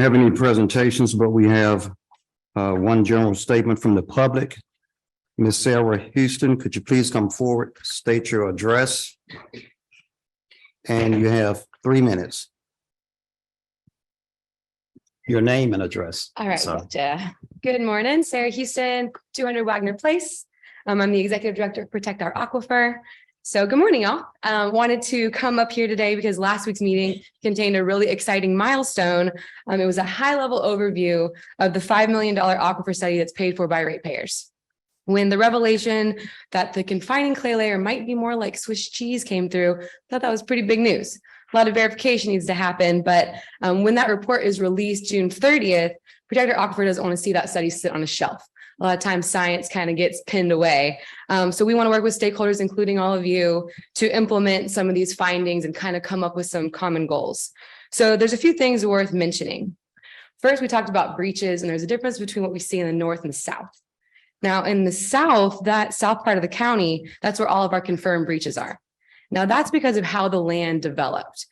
have any presentations, but we have one general statement from the public. Ms. Sarah Houston, could you please come forward, state your address? And you have 3 minutes. Your name and address. All right. Gotcha. Good morning, Sarah Houston, 200 Wagner Place. I'm the executive director of Protect Our Aquifer. So good morning, y'all. Wanted to come up here today because last week's meeting contained a really exciting milestone. It was a high-level overview of the $5 million aquifer study that's paid for by ratepayers. When the revelation that the confining clay layer might be more like Swiss cheese came through, I thought that was pretty big news. A lot of verification needs to happen, but when that report is released June 30th, Protect Our Aquifer doesn't want to see that study sit on a shelf. A lot of times science kind of gets pinned away. So we want to work with stakeholders, including all of you, to implement some of these findings and kind of come up with some common goals. So there's a few things worth mentioning. First, we talked about breaches, and there's a difference between what we see in the north and the south. Now, in the south, that south part of the county, that's where all of our confirmed breaches are. Now, that's because of how the land developed.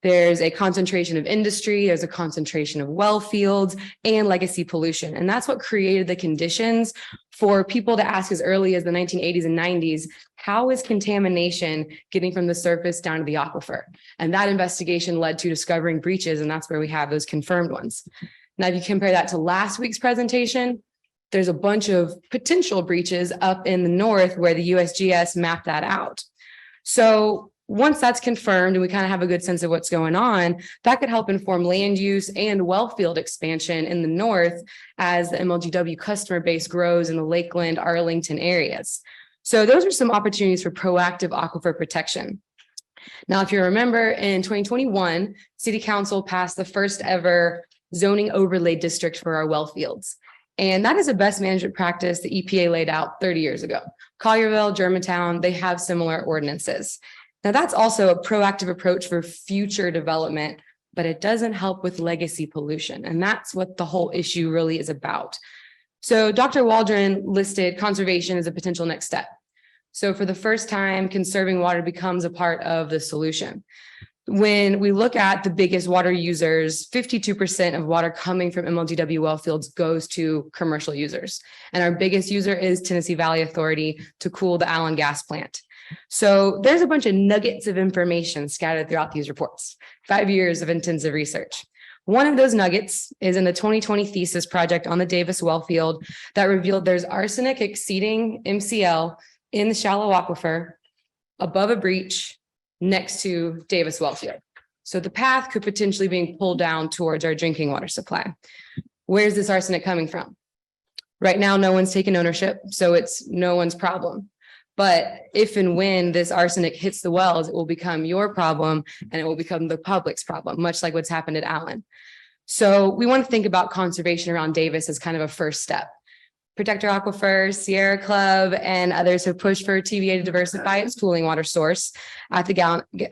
There's a concentration of industry, there's a concentration of well fields and legacy pollution. And that's what created the conditions for people to ask as early as the 1980s and 90s, how is contamination getting from the surface down to the aquifer? And that investigation led to discovering breaches, and that's where we have those confirmed ones. Now, if you compare that to last week's presentation, there's a bunch of potential breaches up in the north where the USGS mapped that out. So once that's confirmed and we kind of have a good sense of what's going on, that could help inform land use and well field expansion in the north as the MLGW customer base grows in the Lakeland, Arlington areas. So those are some opportunities for proactive aquifer protection. Now, if you remember, in 2021, City Council passed the first ever zoning overlay district for our well fields. And that is a best management practice the EPA laid out 30 years ago. Collierville, Germantown, they have similar ordinances. Now, that's also a proactive approach for future development, but it doesn't help with legacy pollution. And that's what the whole issue really is about. So Dr. Waldron listed conservation as a potential next step. So for the first time, conserving water becomes a part of the solution. When we look at the biggest water users, 52% of water coming from MLGW well fields goes to commercial users. And our biggest user is Tennessee Valley Authority to cool the Allen gas plant. So there's a bunch of nuggets of information scattered throughout these reports, 5 years of intensive research. One of those nuggets is in the 2020 thesis project on the Davis well field that revealed there's arsenic exceeding MCL in the shallow aquifer above a breach next to Davis well field. So the path could potentially be pulled down towards our drinking water supply. Where's this arsenic coming from? Right now, no one's taken ownership, so it's no one's problem. But if and when this arsenic hits the wells, it will become your problem and it will become the public's problem, much like what's happened at Allen. So we want to think about conservation around Davis as kind of a first step. Protect Our Aquifer, Sierra Club, and others have pushed for TVA to diversify its cooling water source at the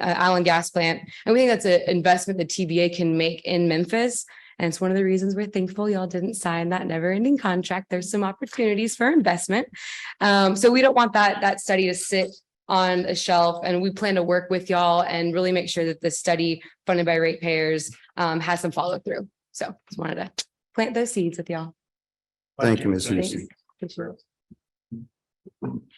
Allen gas plant. And we think that's an investment that TVA can make in Memphis. And it's one of the reasons we're thankful y'all didn't sign that never-ending contract. There's some opportunities for investment. So we don't want that study to sit on a shelf, and we plan to work with y'all and really make sure that the study funded by ratepayers has some follow through. So just wanted to plant those seeds with y'all. Thank you, Ms. Houston. Thanks.